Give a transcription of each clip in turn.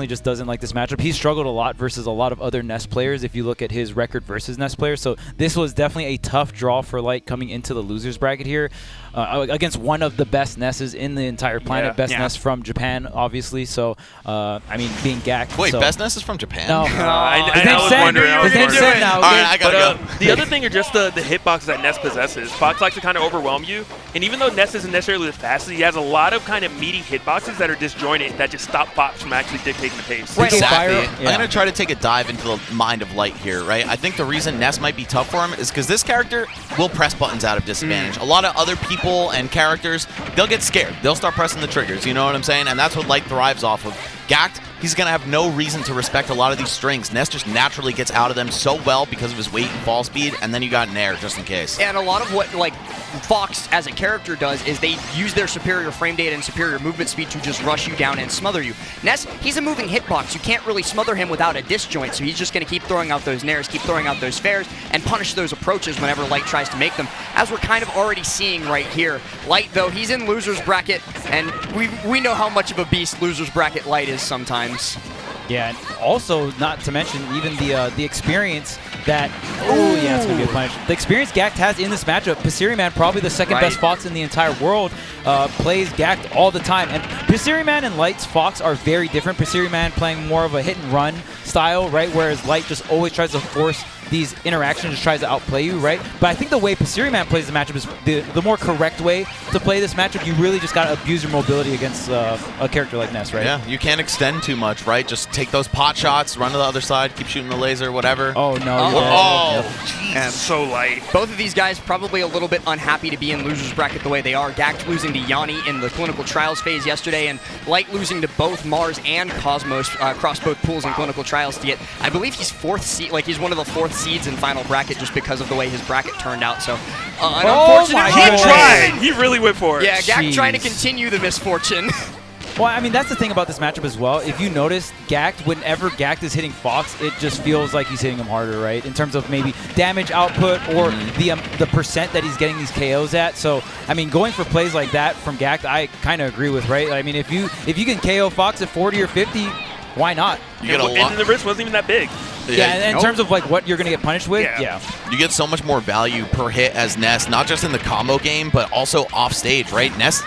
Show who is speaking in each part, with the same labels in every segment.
Speaker 1: just doesn't like this matchup. He struggled a lot versus a lot of other Ness players if you look at his record versus Ness players. So this was definitely a tough draw for Light coming into the losers bracket here against one of the best Nesses in the entire planet. Best Ness from Japan, obviously. So, I mean, being Gackt.
Speaker 2: Wait,
Speaker 1: so.
Speaker 2: best Ness is from Japan?
Speaker 1: No.
Speaker 3: I was wondering.
Speaker 1: His name's Sen now.
Speaker 2: All right, I gotta go.
Speaker 3: The other thing are just the hitboxes that Ness possesses. Fox likes to kind of overwhelm you. And even though Ness isn't necessarily the fastest, he has a lot of kind of meaty hitboxes that are disjointed that just stop Fox from actually dictating the pace.
Speaker 2: Right. Exactly.
Speaker 1: Yeah.
Speaker 2: I'm going to try to take a dive into the mind of Light here, right? I think the reason Ness might be tough for him is because this character will press buttons out of disadvantage. A lot of other people and characters, they'll get scared. They'll start pressing the triggers, you know what I'm saying? And that's what Light thrives off of. Gackt, he's going to have no reason to respect a lot of these strings. Ness just naturally gets out of them so well because of his weight and fall speed, and then you got Nair just in case.
Speaker 4: And a lot of what Fox as a character does is they use their superior frame data and superior movement speed to just rush you down and smother you. Ness, he's a moving hitbox. You can't really smother him without a disjoint, so he's just going to keep throwing out those Nairs, keep throwing out those fares, and punish those approaches whenever Light tries to make them, as we're kind of already seeing right here. Light, though, he's in loser's bracket, and we know how much of a beast loser's bracket Light is sometimes.
Speaker 1: Yeah, and also, not to mention, even the experience that... Oh, yeah, it's going to be a punish. The experience Gackt has in this matchup, Pasiriman, probably the second best Fox in the entire world, plays Gackt all the time. And Pasiriman and Light's Fox are very different. Pasiriman playing more of a hit-and-run style, right, whereas Light just always tries to force these interactions, just tries to outplay you, right? But I think the way Pasiriman plays the matchup is the more correct way to play this matchup. You really just got to abuse your mobility against a character like Ness, right?
Speaker 2: Yeah, you can't extend too much, right? Just take those pot shots, run to the other side, keep shooting the laser, whatever.
Speaker 1: Oh, no.
Speaker 3: Jeez, so Light.
Speaker 4: Both of these guys probably a little bit unhappy to be in loser's bracket the way they are. Gackt losing to Yanni in the clinical trials phase yesterday, and Light losing to both Mars and Cosmos across both pools and clinical trials to get, I believe he's fourth seed, he's one of the fourth seeds in final bracket just because of the way his bracket turned out. So, an unfortunate
Speaker 3: He tried. He really went for it.
Speaker 4: Yeah, Gackt trying to continue the misfortune.
Speaker 1: Well, I mean, that's the thing about this matchup as well. If you notice, Gackt, whenever Gackt is hitting Fox, it just feels like he's hitting him harder, right? In terms of maybe damage output or the percent that he's getting these KOs at. So, I mean, going for plays like that from Gackt, I kind of agree with, right? I mean, if you can KO Fox at 40 or 50, why not?
Speaker 2: You get a lot.
Speaker 3: And the risk wasn't even that big.
Speaker 1: Yeah, in terms of what you're going to get punished with,
Speaker 2: You get so much more value per hit as Ness, not just in the combo game, but also off stage, right? Ness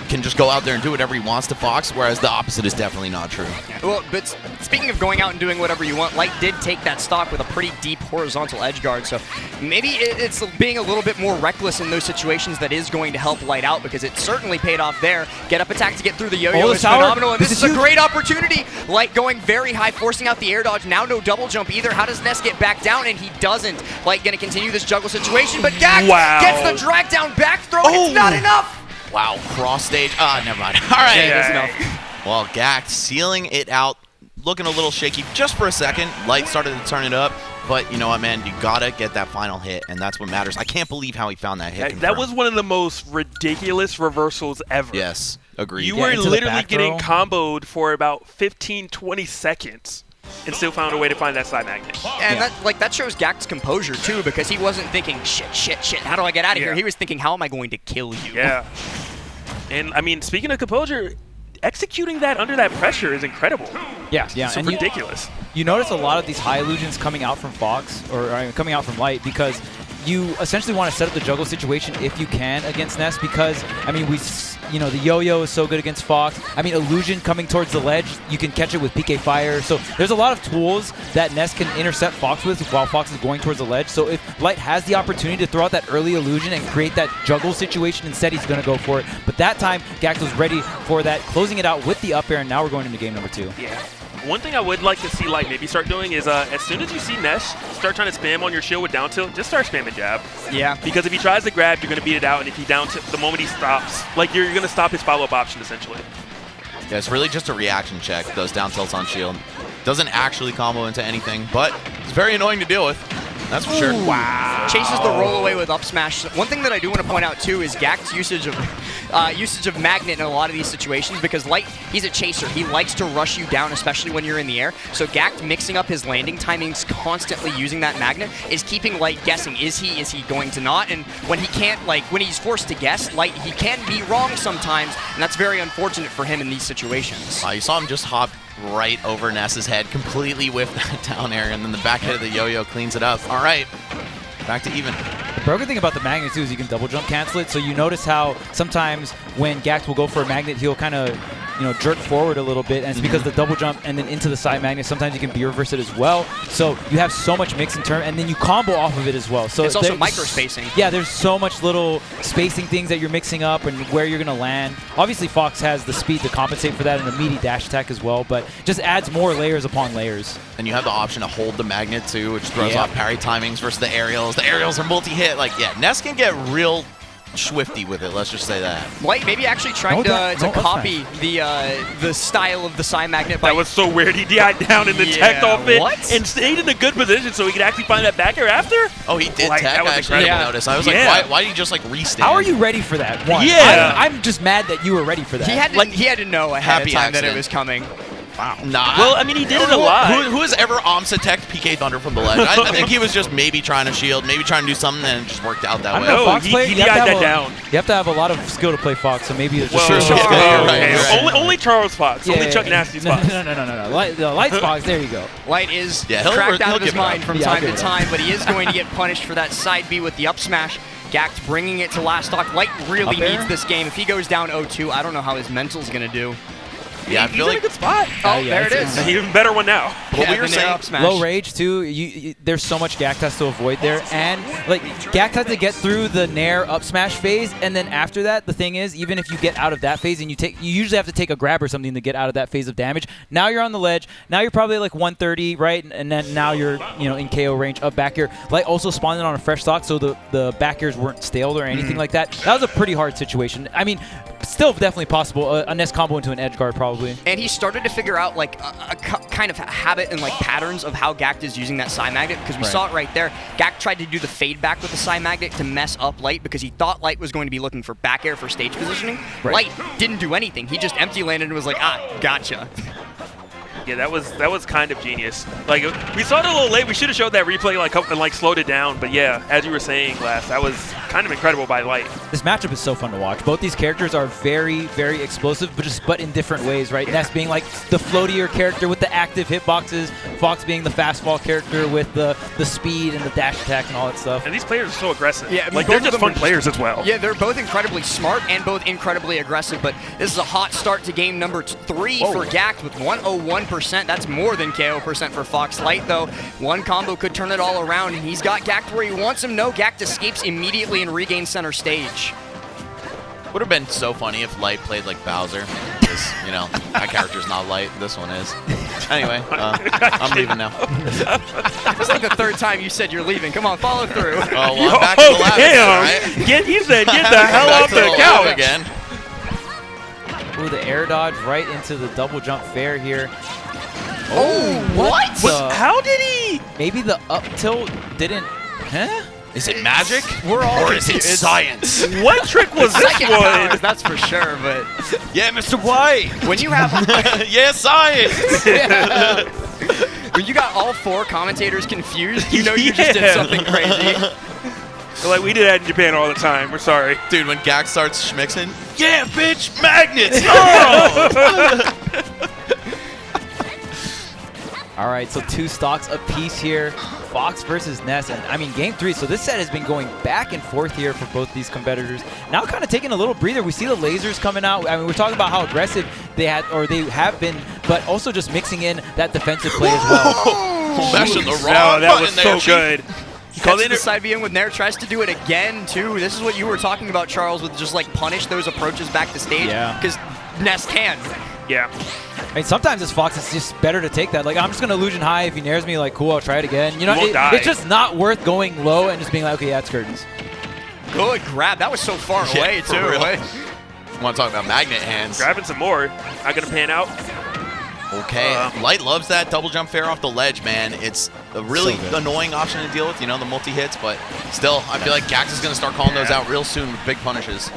Speaker 2: can just go out there and do whatever he wants to Fox, whereas the opposite is definitely not true.
Speaker 4: Well, but speaking of going out and doing whatever you want, Light did take that stock with a pretty deep horizontal edge guard, so maybe it's being a little bit more reckless in those situations that is going to help Light out, because it certainly paid off there. Get up attack to get through the yo-yo is phenomenal, and this is a great opportunity. Light going very high, forcing out the air dodge, now no double jump either. How does Ness get back down? And he doesn't. Light going to continue this juggle situation, but Gackt gets the drag down back throw. It's not enough.
Speaker 2: Wow, cross stage. Never mind. All right.
Speaker 4: Yeah, that's enough.
Speaker 2: Well, Gackt sealing it out, looking a little shaky just for a second. Light started to turn it up, but you know what, man? You gotta get that final hit, and that's what matters. I can't believe how he found that hit.
Speaker 3: That was one of the most ridiculous reversals ever.
Speaker 2: Yes, agreed.
Speaker 3: You were literally getting comboed for about 15, 20 seconds. And still found a way to find that side magnet.
Speaker 4: And that shows Gackt's composure, too, because he wasn't thinking, shit, how do I get out of here? He was thinking, how am I going to kill you?
Speaker 3: Yeah. And, I mean, speaking of composure, executing that under that pressure is incredible.
Speaker 1: Yeah.
Speaker 3: It's ridiculous.
Speaker 1: You notice a lot of these high illusions coming out from Fox, or coming out from Light, because you essentially want to set up the juggle situation if you can against Ness, because, I mean, the yo-yo is so good against Fox. I mean, illusion coming towards the ledge, you can catch it with PK Fire. So there's a lot of tools that Ness can intercept Fox with while Fox is going towards the ledge. So if Light has the opportunity to throw out that early illusion and create that juggle situation, instead he's going to go for it. But that time, Gackt was ready for that, closing it out with the up air, and now we're going into game number 2.
Speaker 3: Yeah. One thing I would like to see Light maybe start doing is as soon as you see Ness start trying to spam on your shield with down tilt, just start spamming jab.
Speaker 4: Yeah.
Speaker 3: Because if he tries to grab, you're going to beat it out, and if he down tilt, the moment he stops, you're going to stop his follow-up option, essentially.
Speaker 2: Yeah, it's really just a reaction check, those down tilts on shield. Doesn't actually combo into anything, but it's very annoying to deal with. That's for sure.
Speaker 4: Wow. Chases the roll away with up smash. One thing that I do want to point out too is Gackt's usage of magnet in a lot of these situations, because Light, he's a chaser. He likes to rush you down, especially when you're in the air. So Gackt mixing up his landing timings, constantly using that magnet, is keeping Light guessing. Is he going to not? And when he can't, when he's forced to guess, Light, he can be wrong sometimes, and that's very unfortunate for him in these situations.
Speaker 2: You saw him just hop right over Ness's head, completely whiffed that down air, and then the back head of the yo-yo cleans it up. All right, back to even.
Speaker 1: The broken thing about the magnet too is you can double jump cancel it. So you notice how sometimes when Gackt will go for a magnet, he'll kind of jerk forward a little bit, and it's because the double jump and then into the side magnet. Sometimes you can B reverse it as well. So you have so much mix in turn, and then you combo off of it as well. So
Speaker 4: it's also micro spacing.
Speaker 1: Yeah, there's so much little spacing things that you're mixing up and where you're gonna land. Obviously, Fox has the speed to compensate for that and a meaty dash attack as well, but just adds more layers upon layers.
Speaker 2: And you have the option to hold the magnet too, which throws off parry timings versus the aerials. The aerials are multi-hit. Like, yeah, Ness can get real swifty with it, let's just say that.
Speaker 4: Light maybe actually trying to copy the style of the side magnet.
Speaker 3: That was so weird. He died down in the tech off it and stayed in a good position so he could actually find that back air after.
Speaker 2: Oh, he did tech. I actually didn't notice. I was like, why did he just like restand?
Speaker 1: How are you ready for that? One, I'm just mad that you were ready for that.
Speaker 4: He had to know ahead of time that it was coming.
Speaker 2: Wow. Nah.
Speaker 3: Well, I mean, he did it a lot.
Speaker 2: Who has ever Omsa-teched PK Thunder from the ledge? I think he was just maybe trying to shield, maybe trying to do something, and it just worked out that way.
Speaker 1: No, Fox play,
Speaker 3: he died that down.
Speaker 1: You have to have a lot of skill to play Fox, so maybe it's just
Speaker 3: right. Only Charles Fox. Only Chuck Nasty's Fox.
Speaker 1: No. Light's Fox, there you go.
Speaker 4: Light is cracked out of his mind from time to time, but he is going to get punished for that side B with the up smash. Gackt bringing it to last stock. Light really needs this game. If he goes down 0-2, I don't know how his mental's going to do.
Speaker 2: Yeah, I feel like
Speaker 3: in a good spot.
Speaker 4: Oh, there it is.
Speaker 3: An even better one now.
Speaker 2: What we were saying,
Speaker 1: low rage too. There's so much Gackt has to avoid there, and like Gackt has to get through the nair up smash phase, and then after that, the thing is, even if you get out of that phase and you usually have to take a grab or something to get out of that phase of damage. Now you're on the ledge. Now you're probably like 130, right? And then now you're in KO range of back air. Light also spawned on a fresh stock, so the back airs weren't stale or anything like that. That was a pretty hard situation. I mean, still definitely possible. A Ness combo into an edge guard probably.
Speaker 4: And he started to figure out like a kind of habit and like patterns of how Gackt is using that side magnet, because we saw it right there. Gackt tried to do the fade back with the side magnet to mess up Light because he thought Light was going to be looking for back air for stage positioning. Light didn't do anything. He just empty landed and was like, gotcha.
Speaker 3: Yeah, that was kind of genius. Like, we saw it a little late. We should have showed that replay and slowed it down. But yeah, as you were saying, Glass, that was kind of incredible by Light.
Speaker 1: This matchup is so fun to watch. Both these characters are very, very explosive, but in different ways, right? Ness being like the floatier character with the active hitboxes, Fox being the fast fall character with the speed and the dash attack and all that stuff.
Speaker 3: And these players are so aggressive.
Speaker 4: Yeah,
Speaker 3: like they're just fun players as well.
Speaker 4: Yeah, they're both incredibly smart and both incredibly aggressive. But this is a hot start to game number 3 for Gackt with 101%. That's more than KO percent for Fox. Light, though, one combo could turn it all around, and he's got Gackt where he wants him. No, Gackt escapes immediately and regains center stage.
Speaker 2: Would have been so funny if Light played like Bowser. Because, that character's not Light. This one is. Anyway, I'm leaving now.
Speaker 4: It's like the 3rd time you said you're leaving. Come on, follow through.
Speaker 2: Oh, well, I'm back to the lab.
Speaker 3: Damn. He said, get the hell off the couch.
Speaker 2: Again.
Speaker 1: Ooh, the air dodge right into the double jump fair here.
Speaker 4: Oh, what?
Speaker 3: How did he?
Speaker 1: Maybe the up tilt didn't. Huh?
Speaker 2: Is it magic?
Speaker 4: Or
Speaker 2: is it science?
Speaker 3: What trick was this one?
Speaker 4: That's for sure, but...
Speaker 2: Yeah, Mr. White.
Speaker 4: When you have...
Speaker 2: yeah, science.
Speaker 4: When you got all 4 commentators confused, you know you just did something crazy.
Speaker 3: Like, we did that in Japan all the time. We're sorry.
Speaker 2: Dude, when Gackt starts schmixing, yeah, bitch, magnets! Oh!
Speaker 1: All right, so 2 stocks apiece here. Fox versus Ness. And I mean, game 3. So this set has been going back and forth here for both these competitors. Now kind of taking a little breather. We see the lasers coming out. I mean, we're talking about how aggressive they have been, but also just mixing in that defensive play as well.
Speaker 2: Mashing the wrong
Speaker 3: that was so good.
Speaker 4: He calls it the side B in with Nair, tries to do it again, too. This is what you were talking about, Charles, with just, like, punish those approaches back to stage.
Speaker 1: Yeah.
Speaker 4: Because Ness can.
Speaker 3: Yeah.
Speaker 1: I mean, sometimes as Fox, it's just better to take that. Like, I'm just going to illusion high. If he nairs me, like, cool, I'll try it again. It's just not worth going low and just being like, okay, yeah, it's curtains.
Speaker 4: Good grab. That was so far away, too.
Speaker 2: Right? Want to talk about magnet hands.
Speaker 3: Grabbing some more. Not going to pan out.
Speaker 2: Okay, Light loves that double jump fair off the ledge, man. It's a really annoying option to deal with, the multi-hits, but still, I feel like Gackt is going to start calling those out real soon with big punishes.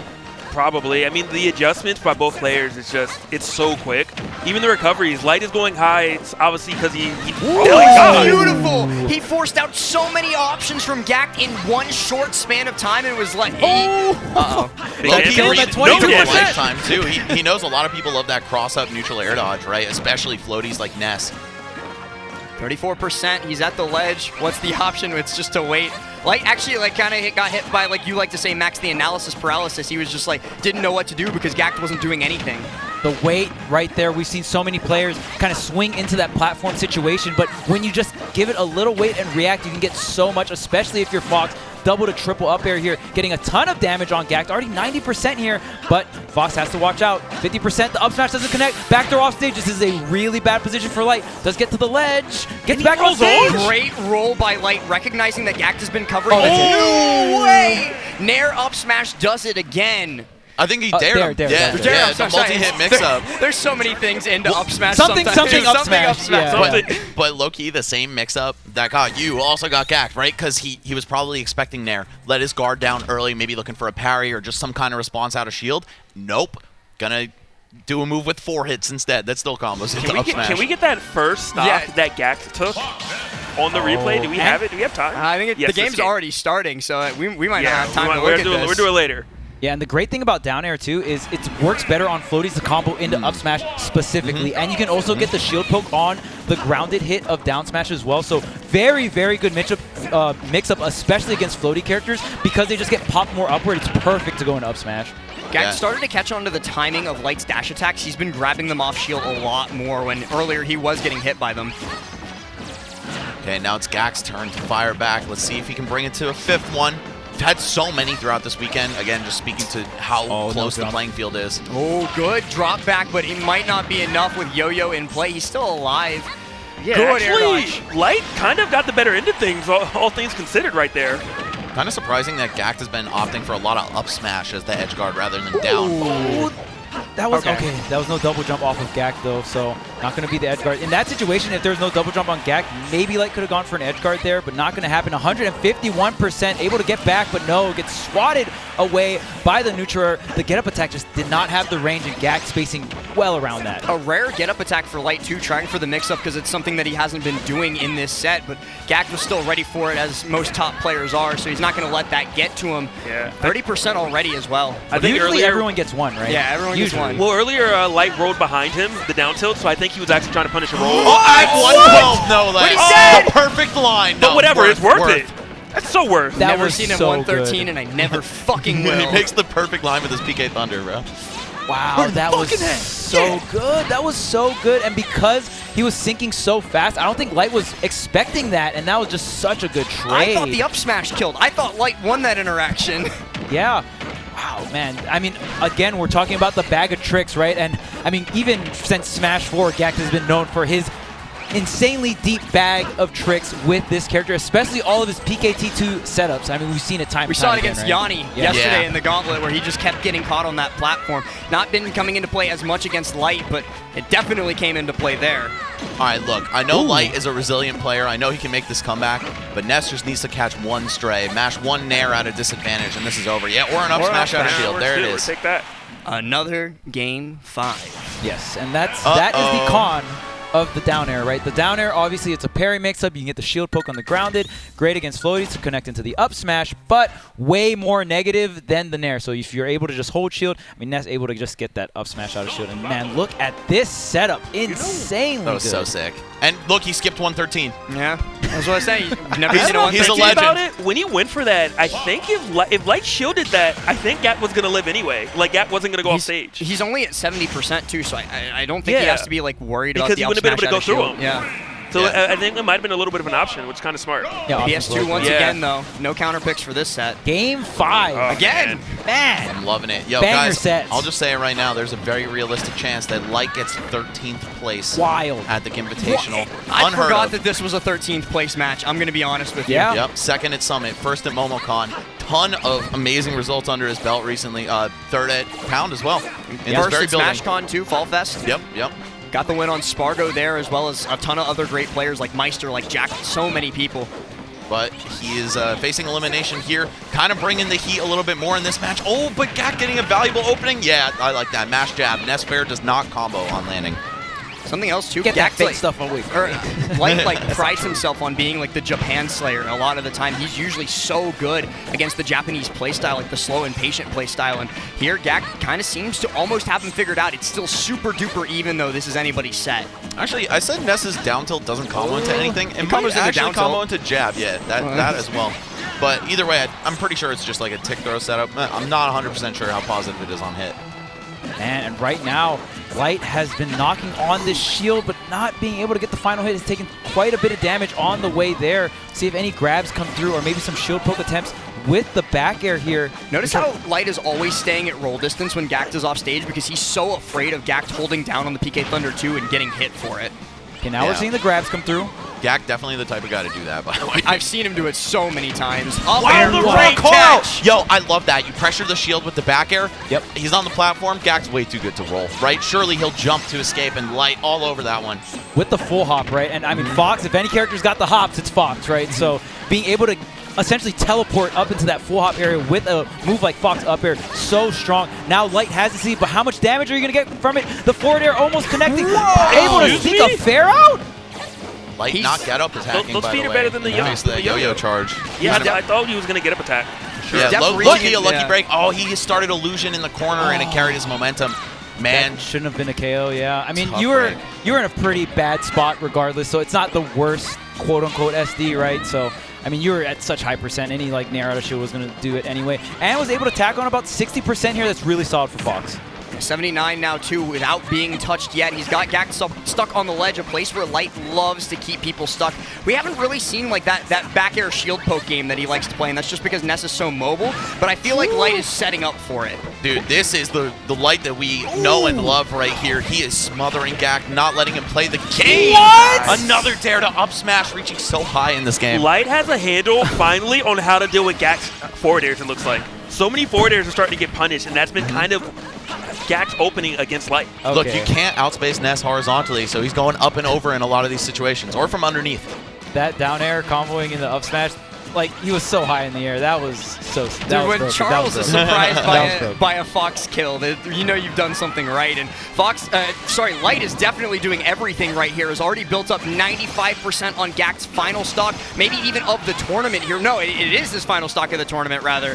Speaker 3: Probably. I mean, the adjustments by both players is it's so quick. Even the recoveries, Light is going high. It's obviously because he
Speaker 4: Oh,
Speaker 3: my God.
Speaker 4: beautiful! He forced out so many options from Gackt in one short span of time. It was like, uh-oh.
Speaker 3: Big
Speaker 2: Low-key,
Speaker 3: hit.
Speaker 2: he's
Speaker 3: No
Speaker 2: making
Speaker 3: hit.
Speaker 2: a lifetime, too. He knows a lot of people love that cross-up neutral air dodge, right? Especially floaties like Ness.
Speaker 4: 34%, he's at the ledge. What's the option? It's just to wait. Light actually kind of got hit by, like you like to say, Max, the analysis paralysis. He was just didn't know what to do because Gackt wasn't doing anything.
Speaker 1: The weight right there, we've seen so many players kind of swing into that platform situation, but when you just give it a little weight and react, you can get so much, especially if you're Fox. Double to triple up air here, getting a ton of damage on Gackt, already 90% here, but Fox has to watch out. 50%, the up smash doesn't connect. Backdoor off stage, this is a really bad position for Light. Does get to the ledge, gets back on stage.
Speaker 4: Great roll by Light, recognizing that Gackt has been covering.
Speaker 1: Oh, that's it.
Speaker 4: No way! Nair up smash does it again.
Speaker 2: I think he dared him.
Speaker 1: Dare.
Speaker 2: Yeah, the multi-hit mix-up.
Speaker 4: There's so many things into up smash.
Speaker 1: Something
Speaker 4: sometimes.
Speaker 1: up smash. Yeah.
Speaker 2: But low-key, the same mix-up that got you also got Gackt, right? Because he was probably expecting Nair. Let his guard down early, maybe looking for a parry or just some kind of response out of shield. Nope. Gonna do a move with 4 hits instead. That still combos into up smash.
Speaker 3: Can we get that first stop that Gackt took on the replay? Do we have it? Do we have time?
Speaker 4: I think the game's already starting, so we might not have time to look at this.
Speaker 3: We'll do it later.
Speaker 1: Yeah, and the great thing about down air too is it works better on floaties to combo into up smash specifically, and you can also get the shield poke on the grounded hit of down smash as well. So very, very good mix-up, especially against floaty characters because they just get popped more upward. It's perfect to go into up smash.
Speaker 4: Gackt started to catch on to the timing of Light's dash attacks. He's been grabbing them off shield a lot more when earlier he was getting hit by them.
Speaker 2: Okay, now it's Gackt's turn to fire back. Let's see if he can bring it to a 5th one. We've had so many throughout this weekend. Again, just speaking to how close the playing field is.
Speaker 4: Oh, good drop back, but it might not be enough with Yo-Yo in play. He's still alive.
Speaker 3: Yeah,
Speaker 4: good air
Speaker 3: actually,
Speaker 4: dodge.
Speaker 3: Light kind of got the better end of things, all things considered right there.
Speaker 2: Kind of surprising that Gackt has been opting for a lot of up smash as the edge guard rather than down.
Speaker 1: Ooh. That was okay. That was no double jump off of Gackt though, so not going to be the edge guard. In that situation, if there was no double jump on Gackt, maybe Light could have gone for an edge guard there, but not going to happen. 151% able to get back, but no, gets swatted away by the neutral. The get up attack just did not have the range, and Gackt spacing well around that.
Speaker 4: A rare get up attack for Light too, trying for the mix up because it's something that he hasn't been doing in this set, but Gackt was still ready for it as most top players are, so he's not going to let that get to him.
Speaker 3: Yeah.
Speaker 4: 30% already as well.
Speaker 3: I think
Speaker 1: usually
Speaker 3: earlier,
Speaker 1: everyone gets one, right?
Speaker 4: Yeah, everyone gets one.
Speaker 3: Well, earlier Light rolled behind him, the down tilt, so I think he was actually trying to punish a roll.
Speaker 2: Oh, at 112, no less.
Speaker 4: What he said?
Speaker 2: The perfect line.
Speaker 3: But
Speaker 2: No,
Speaker 3: whatever, it's worth it. That's so worth it.
Speaker 1: That
Speaker 4: Never
Speaker 1: was
Speaker 4: seen him
Speaker 1: so
Speaker 4: 113,
Speaker 1: good.
Speaker 4: and I never fucking will.
Speaker 2: He makes the perfect line with his PK Thunder, bro.
Speaker 1: Wow, that was so good. That was so good. And because he was sinking so fast, I don't think Light was expecting that, and that was just such a good trade.
Speaker 4: I thought the up smash killed. I thought Light won that interaction.
Speaker 1: Yeah. Wow, man. I mean, again, we're talking about the bag of tricks, right? And, I mean, even since Smash 4, Gackt has been known for his insanely deep bag of tricks with this character, especially all of his PKT2 setups. I mean, we've seen it time and time
Speaker 4: We saw it
Speaker 1: again,
Speaker 4: against
Speaker 1: right?
Speaker 4: Yanni yesterday
Speaker 2: Yeah.
Speaker 4: in the gauntlet where he just kept getting caught on that platform. Not been coming into play as much against Light, but it definitely came into play there.
Speaker 2: All right, look, I know Light is a resilient player. I know he can make this comeback, but Ness just needs to catch one stray, mash one nair out of disadvantage, and this is over. Yeah, or an up smash out of shield. There it is.
Speaker 3: Take that.
Speaker 4: Another game 5.
Speaker 1: Yes, and that is the con of the down air, right? The down air, obviously, it's a parry mix-up. You can get the shield poke on the grounded. Great against floaties to connect into the up smash, but way more negative than the nair. So if you're able to just hold shield, I mean, Ness able to just get that up smash out of shield. And man, look at this setup. Insanely
Speaker 2: That was
Speaker 1: good.
Speaker 2: so sick. And look, he skipped 113.
Speaker 4: Yeah, that's what I say. Never
Speaker 2: He's
Speaker 4: seen a
Speaker 2: a
Speaker 4: 113.
Speaker 2: legend.
Speaker 3: About it, when he went for that, I think if Light shielded that, I think Gackt was going to live anyway. Like, Gackt wasn't going to go off stage.
Speaker 4: He's only at 70% too, so I don't think he has to be like worried about
Speaker 3: because
Speaker 4: the
Speaker 3: he
Speaker 4: up
Speaker 3: wouldn't have been able
Speaker 4: smash
Speaker 3: to go
Speaker 4: out of
Speaker 3: through
Speaker 4: shield.
Speaker 3: him.
Speaker 4: Yeah.
Speaker 3: So
Speaker 2: Yeah.
Speaker 3: I think it might have been a little bit of an option, which is kind of smart.
Speaker 1: Yeah,
Speaker 4: PS2 once
Speaker 3: Yeah.
Speaker 4: again, though. No counter picks for this set.
Speaker 1: Game 5.
Speaker 3: Oh,
Speaker 4: Again!
Speaker 1: Man.
Speaker 2: I'm loving it. Yo,
Speaker 1: Banger
Speaker 2: guys,
Speaker 1: sets.
Speaker 2: I'll just say it right now. There's a very realistic chance that Light gets 13th place
Speaker 1: Wild.
Speaker 2: at the Gimvitational.
Speaker 4: I
Speaker 2: Unheard
Speaker 4: forgot
Speaker 2: of.
Speaker 4: that this was a 13th place match. I'm going to be honest with you.
Speaker 1: Yeah.
Speaker 2: Yep, second at Summit, first at MomoCon. Ton of amazing results under his belt recently. Third at Pound as well. In this
Speaker 4: First
Speaker 2: very
Speaker 4: at
Speaker 2: building.
Speaker 4: SmashCon too, Fall Fest.
Speaker 2: Yep.
Speaker 4: Got the win on Spargo there, as well as a ton of other great players like Meister, like Jack, so many people.
Speaker 2: But he is facing elimination here, kind of bringing the heat a little bit more in this match. Oh, but Gackt getting a valuable opening. Yeah, I like that. Mash jab. Ness Fair does not combo on landing.
Speaker 4: Something else too.
Speaker 1: Get that
Speaker 4: Gackt,
Speaker 1: fake
Speaker 4: like,
Speaker 1: stuff away from me.
Speaker 4: Light prides himself on being like the Japan Slayer. A lot of the time, he's usually so good against the Japanese playstyle, like the slow and patient playstyle. And here, Gackt kind of seems to almost have him figured out. It's still super duper even though this is anybody's set.
Speaker 2: Actually, I said Ness's down tilt doesn't combo into anything. It
Speaker 4: combos
Speaker 2: might
Speaker 4: into
Speaker 2: actually
Speaker 4: down
Speaker 2: combo
Speaker 4: tilt.
Speaker 2: into jab, yeah, that as well. But either way, I'm pretty sure it's just like a tick throw setup. I'm not 100% sure how positive it is on hit.
Speaker 1: And right now, Light has been knocking on this shield, but not being able to get the final hit. Has taken quite a bit of damage on the way there. See if any grabs come through, or maybe some shield poke attempts with the back air here.
Speaker 4: Notice how Light is always staying at roll distance when Gackt is off stage because he's so afraid of Gackt holding down on the PK Thunder 2 and getting hit for it.
Speaker 1: Okay, now we're seeing the grabs come through.
Speaker 2: Gackt definitely the type of guy to do that, by the way.
Speaker 4: I've seen him do it so many times. Up
Speaker 2: Wow,
Speaker 4: air,
Speaker 2: the
Speaker 4: great
Speaker 2: call
Speaker 4: catch!
Speaker 2: out! Yo, I love that. You pressure the shield with the back air.
Speaker 1: Yep.
Speaker 2: He's on the platform. Gackt's way too good to roll, right? Surely he'll jump to escape and Light all over that one.
Speaker 1: With the full hop, right? And I mean, Fox, if any character's got the hops, it's Fox, right? So being able to essentially teleport up into that full hop area with a move like Fox up air, so strong. Now Light has to see, but how much damage are you going to get from it? The forward air almost connecting. Able to sneak a fair out?
Speaker 2: Light not get up attacking,
Speaker 3: those
Speaker 2: by
Speaker 3: feet
Speaker 2: the
Speaker 3: are
Speaker 2: way.
Speaker 3: better than the
Speaker 2: In face of that yo-yo charge.
Speaker 3: Yeah, I thought he was going to get up attack.
Speaker 2: Yeah,
Speaker 4: definitely
Speaker 2: lucky a lucky
Speaker 4: yeah.
Speaker 2: break. Oh, he started illusion in the corner and it carried his momentum. Man,
Speaker 1: That shouldn't have been a KO, yeah. I mean,
Speaker 2: Tough
Speaker 1: you were
Speaker 2: break.
Speaker 1: in a pretty bad spot regardless, so it's not the worst quote-unquote SD, right? So, I mean, you were at such high percent. Any, like, Nair out of shield was going to do it anyway. And was able to tack on about 60% here. That's really solid for Fox.
Speaker 4: 79 now, too, without being touched yet. He's got Gackt stuck on the ledge, a place where Light loves to keep people stuck. We haven't really seen like that back air shield poke game that he likes to play, and that's just because Ness is so mobile, but I feel like Light is setting up for it.
Speaker 2: dude, this is the Light that we know and love right here. He is smothering Gackt, not letting him play the game.
Speaker 1: What?
Speaker 2: Another dare to up smash, reaching so high in this game.
Speaker 3: Light has a handle, finally, on how to deal with Gackt's forward airs, it looks like. So many forward airs are starting to get punished, and that's been kind of Gackt's opening against Light.
Speaker 1: Okay.
Speaker 2: Look, you can't outspace Ness horizontally, so he's going up and over in a lot of these situations, or from underneath.
Speaker 1: That down air comboing in the up smash, like, he was so high in the air. That was so
Speaker 4: Dude,
Speaker 1: that was
Speaker 4: when
Speaker 1: broken.
Speaker 4: Charles
Speaker 1: That was
Speaker 4: is
Speaker 1: broken.
Speaker 4: surprised
Speaker 1: That was broken.
Speaker 4: by a Fox kill, you know you've done something right. And Light is definitely doing everything right here. Has already built up 95% on Gackt's final stock, maybe even of the tournament here. No, it is his final stock of the tournament, rather.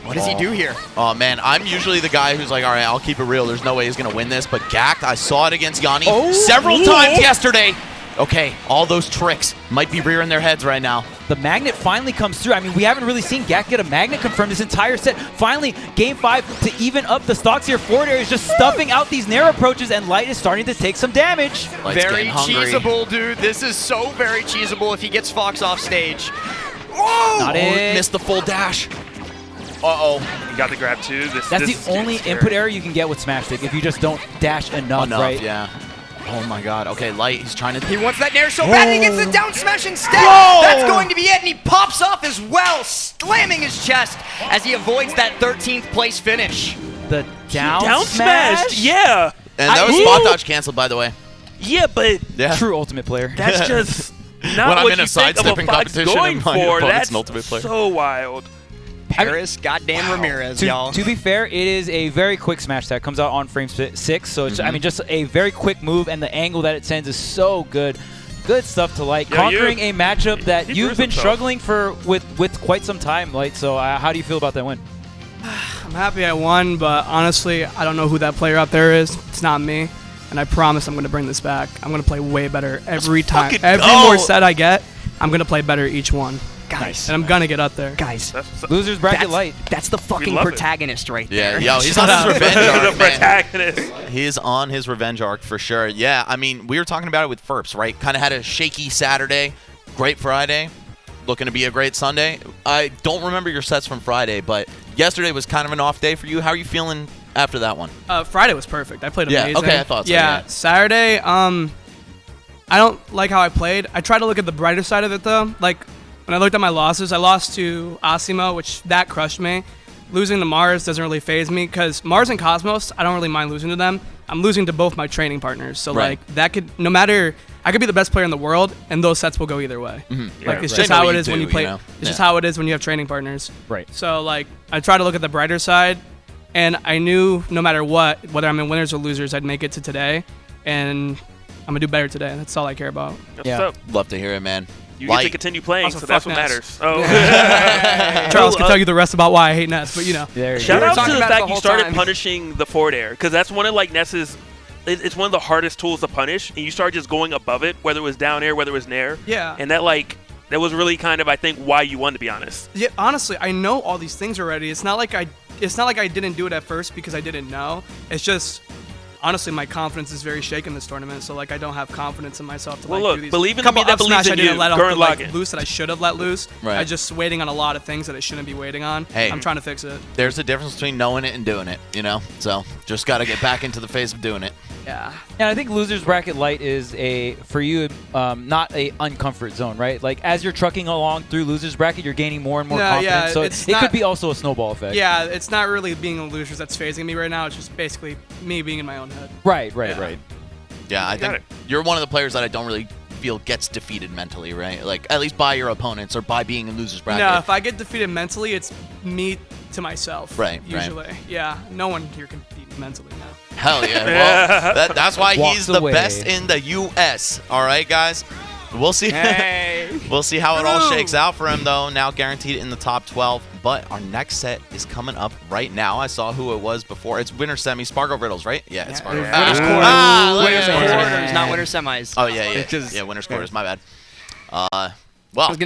Speaker 4: What does he do here?
Speaker 2: Oh, man, I'm usually the guy who's like, all right, I'll keep it real. There's no way he's going to win this. But Gackt, I saw it against Yanni several times yesterday. Okay, all those tricks might be rearing their heads right now.
Speaker 1: The magnet finally comes through. I mean, we haven't really seen Gackt get a magnet confirmed this entire set. Finally, game 5 to even up the stocks here. Forward air is just stuffing out these Nair approaches, and Light is starting to take some damage.
Speaker 2: Light's
Speaker 4: Very
Speaker 2: getting hungry.
Speaker 4: cheesable, dude. This is so very cheesable if he gets Fox off stage. Whoa!
Speaker 1: Not
Speaker 2: Oh,
Speaker 1: it.
Speaker 2: missed the full dash. Uh-oh.
Speaker 3: He got the grab, too.
Speaker 1: That's
Speaker 3: this
Speaker 1: the only
Speaker 3: scary.
Speaker 1: input error you can get with Smash Stick if you just don't dash enough, right?
Speaker 2: Yeah. Oh, my God. Okay, Light, he's trying to...
Speaker 4: He wants that Nair so bad, and he gets the down smash instead.
Speaker 2: Whoa!
Speaker 4: That's going to be it, and he pops off as well, slamming his chest as he avoids that 13th place finish.
Speaker 1: The down
Speaker 3: smashed,
Speaker 1: smash?
Speaker 3: yeah.
Speaker 2: And that was spot dodge canceled, by the way.
Speaker 3: Yeah, but
Speaker 2: Yeah.
Speaker 1: True ultimate player.
Speaker 3: that's just not
Speaker 2: When I'm
Speaker 3: what
Speaker 2: in a
Speaker 3: you think of a
Speaker 2: sidestepping
Speaker 3: Fox
Speaker 2: competition
Speaker 3: going
Speaker 2: and my
Speaker 3: for.
Speaker 2: opponent's
Speaker 3: That's
Speaker 2: an ultimate player.
Speaker 3: so wild.
Speaker 4: Paris goddamn Ramirez, y'all.
Speaker 1: To be fair, it is a very quick smash that comes out on frame 6, so it's I mean just a very quick move, and the angle that it sends is so good. Good stuff to Light.
Speaker 3: Yo,
Speaker 1: Conquering a matchup that
Speaker 3: he
Speaker 1: you've
Speaker 3: proves
Speaker 1: been
Speaker 3: himself.
Speaker 1: struggling for with quite some time, Light. So how do you feel about that win?
Speaker 5: I'm happy I won, but honestly, I don't know who that player out there is. It's not me, and I promise I'm going to bring this back. I'm going to play way better every time.
Speaker 2: fucking
Speaker 5: Every
Speaker 2: go.
Speaker 5: more set I get, I'm going to play better each one,
Speaker 4: Guys,
Speaker 5: and I'm going to get up there.
Speaker 4: guys,
Speaker 1: Losers bracket Light.
Speaker 4: that's the fucking
Speaker 3: love it.
Speaker 4: protagonist right
Speaker 2: Yeah,
Speaker 4: there.
Speaker 2: yo, he's on his revenge
Speaker 3: the
Speaker 2: arc, man.
Speaker 3: protagonist.
Speaker 2: He is on his revenge arc for sure. Yeah, I mean, we were talking about it with Ferps, right? Kind of had a shaky Saturday, great Friday, looking to be a great Sunday. I don't remember your sets from Friday, but yesterday was kind of an off day for you. How are you feeling after that one?
Speaker 5: Friday was perfect. I played
Speaker 2: Yeah,
Speaker 5: amazing.
Speaker 2: okay, I thought so,
Speaker 5: Yeah,
Speaker 2: yeah.
Speaker 5: Saturday, I don't like how I played. I tried to look at the brighter side of it, though. Like, when I looked at my losses, I lost to Asimo, which that crushed me. Losing to Mars doesn't really faze me, because Mars and Cosmos, I don't really mind losing to them. I'm losing to both my training partners. So,
Speaker 2: Right.
Speaker 5: like, that could, no matter, I could be the best player in the world, and those sets will go either way.
Speaker 3: Yeah,
Speaker 5: Like, it's
Speaker 3: right.
Speaker 5: just
Speaker 2: They know
Speaker 5: how
Speaker 2: what
Speaker 5: it
Speaker 2: you
Speaker 5: is when
Speaker 2: do,
Speaker 5: you play.
Speaker 2: you know?
Speaker 5: It's just
Speaker 2: Yeah.
Speaker 5: how it is when you have training partners.
Speaker 1: Right.
Speaker 5: So, like, I try to look at the brighter side, and I knew no matter what, whether I'm in winners or losers, I'd make it to today. And I'm gonna do better today. That's all I care about.
Speaker 3: That's
Speaker 1: Yeah.
Speaker 3: what's up.
Speaker 2: Love to hear it, man.
Speaker 3: You get to continue playing,
Speaker 5: Also,
Speaker 3: so that's
Speaker 5: fuck
Speaker 3: what
Speaker 5: Ness.
Speaker 3: matters. Oh.
Speaker 5: Charles can tell you the rest about why I hate Ness, but you know.
Speaker 1: There you
Speaker 3: Shout
Speaker 1: go.
Speaker 3: out to
Speaker 4: talking
Speaker 3: the
Speaker 4: about it
Speaker 3: fact
Speaker 4: the
Speaker 3: you
Speaker 4: whole
Speaker 3: started
Speaker 4: time.
Speaker 3: punishing the forward air, because that's one of like Ness's. It's one of the hardest tools to punish, and you start just going above it, whether it was down air, whether it was nair.
Speaker 5: Yeah.
Speaker 3: And that that was really kind of, I think, why you won, to be honest.
Speaker 5: Yeah, honestly, I know all these things already. It's not like I didn't do it at first because I didn't know. It's just honestly my confidence is very shaken this tournament. So like I don't have confidence in myself to
Speaker 3: Well,
Speaker 5: do
Speaker 3: look,
Speaker 5: these.
Speaker 3: believe in the
Speaker 5: couple
Speaker 3: me that
Speaker 5: up
Speaker 3: believes
Speaker 5: smash
Speaker 3: in
Speaker 5: I didn't
Speaker 3: you.
Speaker 5: let off
Speaker 3: Current
Speaker 5: the, like,
Speaker 3: login.
Speaker 5: loose that I should have let loose.
Speaker 2: Right.
Speaker 5: I'm just waiting on a lot of things that I shouldn't be waiting on.
Speaker 2: Hey.
Speaker 5: I'm trying to fix it.
Speaker 2: There's a difference between knowing it and doing it, you know? So just got to get back into the phase of doing it.
Speaker 5: Yeah.
Speaker 1: And I think losers bracket light is for you not a uncomfort zone, right? Like as you're trucking along through losers bracket, you're gaining more and more
Speaker 5: No,
Speaker 1: confidence.
Speaker 5: yeah,
Speaker 1: So
Speaker 5: it's
Speaker 1: it
Speaker 5: not-
Speaker 1: could be also a snowball effect.
Speaker 5: Yeah, it's not really being a loser that's phasing me right now. It's just basically me being in my own head.
Speaker 1: Right.
Speaker 5: Yeah.
Speaker 2: Yeah, I
Speaker 3: Got
Speaker 2: think you're one of the players that I don't really feel gets defeated mentally, right? Like at least by your opponents or by being in losers bracket.
Speaker 5: No, if I get defeated mentally, it's me to myself.
Speaker 2: Right, right.
Speaker 5: Usually. Yeah. No one here can beat me mentally now.
Speaker 2: Hell yeah. Well, that's why
Speaker 1: Walks
Speaker 2: he's the
Speaker 1: away.
Speaker 2: best in the U.S. All right, guys. We'll see.
Speaker 4: Hey.
Speaker 2: We'll see how it all
Speaker 5: Woo!
Speaker 2: shakes out for him, though. Now guaranteed in the top 12. But our next set is coming up right now. I saw who it was before. It's winner semi, Spargo Riddles, right? Yeah, it's Spargo.
Speaker 4: Winner's quarters.
Speaker 2: look
Speaker 4: Winner's
Speaker 2: at that.
Speaker 4: quarters, not winner's semis.
Speaker 2: Oh yeah, yeah,
Speaker 4: Because-
Speaker 2: yeah. Winner's quarters. My bad. Well.